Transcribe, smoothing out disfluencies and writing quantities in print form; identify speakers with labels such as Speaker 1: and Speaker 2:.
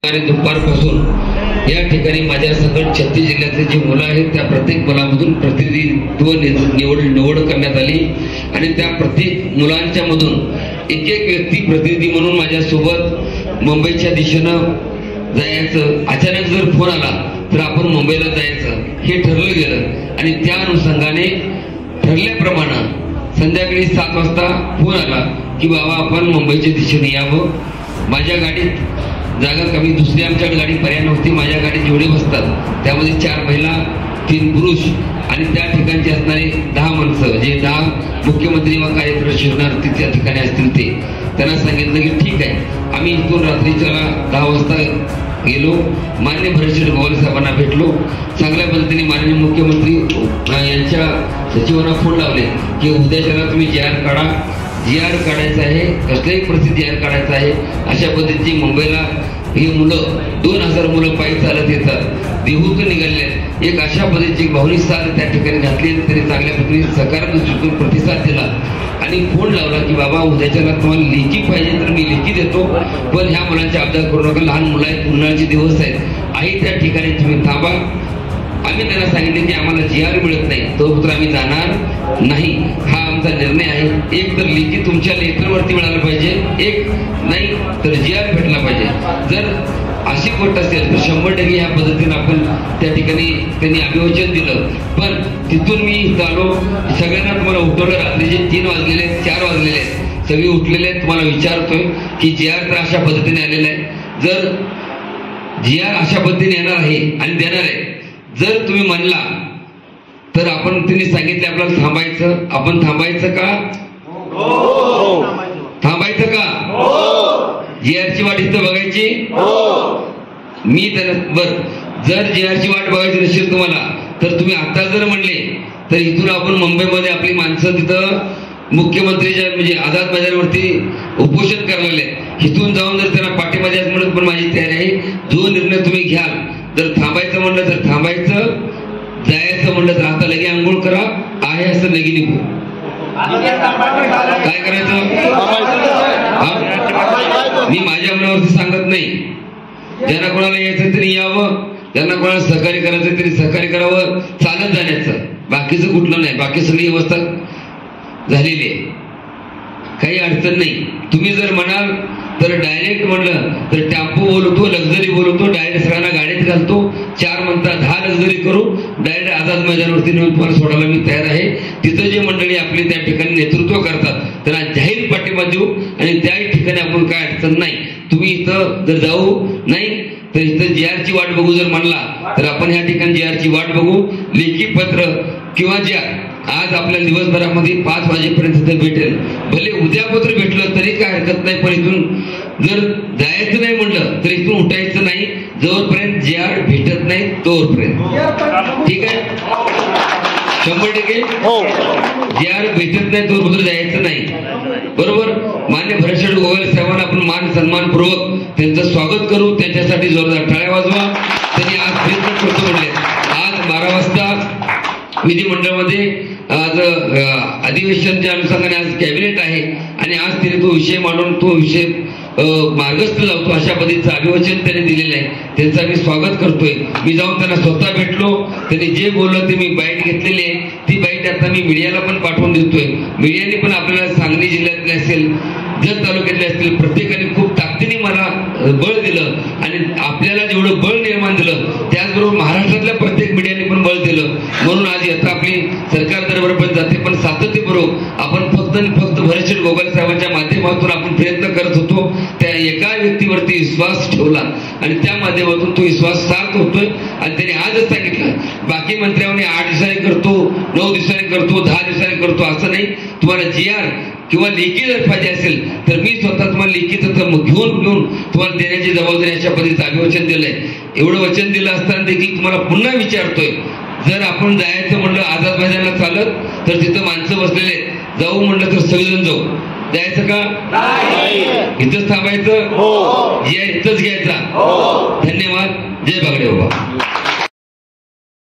Speaker 1: दुपारपासून या ठिकाणी माझ्या सकट 36 जिल्ह्यातले जी मुलं आहेत त्या प्रत्येक मुलामधून प्रतिनिधित्व निवड करण्यात आली आणि त्या प्रत्येक मुलांच्या मधून एक एक व्यक्ती प्रतिनिधी म्हणून माझ्या सोबत मुंबईच्या दिशेनं जायचं. अचानक जर फोन आला तर आपण मुंबईला जायचं हे ठरलं गेलं आणि त्या अनुषंगाने ठरल्याप्रमाणे संध्याकाळी 7 वाजता फोन आला की बाबा आपण मुंबईच्या दिशेने यावं. माझ्या गाडीत जागा कमी, दुसरी आमच्याकडे गाडी पर्याय नव्हती. माझ्या गाडीत जेवढे बसतात त्यामध्ये 4 महिला 3 पुरुष आणि त्या ठिकाणचे असणारे 10 माणसं जे 10 मुख्यमंत्री व कार्यप्रदर्शन शरणार्थी त्या ठिकाणी असतील ते त्यांना सांगितलं की ठीक आहे. आम्ही इथून रात्रीच्या 10 वाजता गेलो. माननीय भरतशेठ गोवाल साहेबांना भेटलो. चांगल्या पद्धतीने माननीय मुख्यमंत्री यांच्या सचिवांना फोन लावले की उद्याच्याला तुम्ही JR काढा. JR काढायचं आहे, कसल्याही परिस्थिती JR काढायचं आहे. अशा पद्धतीची मुंबईला ही मुलं 2000 मुलं पायी चालत येतात. देहूतून निघाले. एक अशा पद्धतीची भावनिक साथ त्या ठिकाणी घातली. तरी चांगल्या पद्धतीने सकारात्मक प्रतिसाद दिला आणि फोन लावला की बाबा उद्याच्याला तुम्हाला लेखी पाहिजे तर मी लेखी देतो, पण ह्या मुलांचे अपघात करू नका. लहान मुलं आहेत, उन्हाळ्याचे दिवस आहेत, आहे त्या ठिकाणी तुम्ही थांबा. आम्ही त्यांना सांगितले की आम्हाला JR मिळत नाही तोपर्यंत आम्ही जाणार नाही. हा आमचा निर्णय आहे. एक तर लेखी तुमच्या लेटरवरती मिळालं पाहिजे, एक नाही तर JR भेटला पाहिजे. जर अशी गोष्ट असेल तर 100% ह्या पद्धतीने आपण त्या ठिकाणी त्यांनी अभिवचन दिलं. पण तिथून मी आलो. सगळ्यांना तुम्हाला उठवलं. रात्रीचे 3 वाजलेले 4 वाजलेले आहेत, सगळे उठलेले आहेत. तुम्हाला विचारतोय की JR तर अशा पद्धतीने आलेला आहे. जर JR अशा पद्धतीने येणार आहे आणि देणार आहे जर तुम्ही म्हणला तर आपण त्यांनी सांगितले आपल्याला थांबायचं. आपण थांबायचं का? थांबायचं का? JR ची वाट इथं बघायची. मी बर जर JR ची वाट बघायची नसेल तुम्हाला तर तुम्ही आता जर म्हणले तर इथून आपण मुंबईमध्ये आपली माणसं तिथं मुख्यमंत्रीच्या म्हणजे आझाद मैदानावरती उपोषण करायला इथून जाऊन जर त्यांना पाठीमध्ये म्हणत पण माझी तयारी आहे. जो निर्णय तुम्ही घ्याल, जर थांबायचं म्हणलं तर थांबायचं, जायचं म्हणलं तर आता लगे आंघोळ करा, आहे असं लगे निघू. काय करायचं? मी माझ्या मनावरती सांगत नाही. ज्यांना कोणाला यायचं तरी यावं, ज्यांना कोणाला सहकार्य करायचं तरी सहकार्य करावं, चालत जाण्याचं. बाकीचं कुठलं नाही. बाकी सगळी व्यवस्था झालेली आहे, काही अडचण नाही. तुम्ही जर म्हणाल तर डायरेक्ट म्हणलं तर टेम्पो बोलवतो, लक्झरी बोलवतो, डायरेक्ट सगळ्यांना गाडीत घालतो. 4 म्हणता 10 लक्झरी करू, डायरेक्ट आझाद मैदानावरती नेऊन तुम्हाला सोडायला मी तयार आहे. तिथं जे मंडळी आपली त्या ठिकाणी नेतृत्व करतात त्यांना जाहीर पाठिंबा देऊ आणि त्याही ठिकाणी आपण काय अडचण नाही. तुम्ही इथं जर जाऊ नाही तर इथं JR ची वाट बघू जर म्हणला तर आपण ह्या ठिकाणी JR ची वाट बघू. लेखी पत्र किंवा JR आज आपल्या दिवसभरामध्ये 5 वाजेपर्यंत भेटेल. भले उद्या पत्र भेटलं तरी काय हरकत नाही, पण इथून जर जायचं नाही म्हणलं तर इथून उठायचं नाही जोपर्यंत JR भेटत नाही तोपर्यंत. ठीक आहे? 100% JR भेटत नाही तोपर्यंत जायचं नाही. बरोबर? मान्य भरतशेठ गोवाल साहेबांना आपण मान सन्मानपूर्वक त्यांचं स्वागत करू. त्यांच्यासाठी जोरदार टाळ्या वाजवा. त्यांनी आज प्रयत्न करतो म्हणले. आज 12 वाजता विधिमंडळामध्ये आज अधिवेशनच्या अनुषंगाने आज कॅबिनेट आहे आणि आज तिने तो विषय मांडून तो विषय मार्गस्थ लावतो. अशा पद्धतीचं अभिवचन त्यांनी दिलेलं आहे. त्यांचं मी स्वागत करतोय. मी जाऊन त्यांना स्वतः भेटलो. त्यांनी जे बोललं ते मी बाईट घेतलेली आहे. ती बाईट आता मी मीडियाला पण पाठवून देतोय. मीडियाने पण आपल्याला सांगली जिल्ह्यातले असेल, जत तालुक्यातले असतील, प्रत्येकाने खूप ताकदीने मला बळ दिलं आणि आपल्याला जेवढं बळ निर्माण दिलं त्याचबरोबर महाराष्ट्रातल्या प्रत्येक मीडियाने पण बळ दिलं. म्हणून आज आता आपली सरकार दरबार पण जाते, पण सातत्यपूर्वक आपण फक्त आणि फक्त भरतशेठ गोवाल साहेबांच्या माध्यमातून आपण प्रयत्न करत होतो. त्या एका व्यक्तीवरती विश्वास ठेवला आणि त्या माध्यमातून तो विश्वास सार्थ होतोय. आणि त्यांनी आजच सांगितलं बाकी मंत्र्यांनी 8 दिवसांनी करतो, 9 दिवसांनी करतो, 10 दिवसांनी करतो असं नाही. तुम्हाला JR किंवा लेखी जर पाहिजे असेल तर मी स्वतः तुम्हाला लेखीचं घेऊन तुम्हाला देण्याची जबाबदारी अशा पद्धतीचं अभिवचन दिलंय. एवढं वचन दिलं असताना देखील तुम्हाला पुन्हा विचारतोय, जर आपण जायचं म्हणलं आझाद मैदानाला चालत तर तिथं माणसं बसलेले, जाऊ म्हणलं तर सगळेजण जाऊ. जायचं का? इथंच थांबायचं? JR इथंच घ्यायचा. धन्यवाद. जय बागडे बाबा.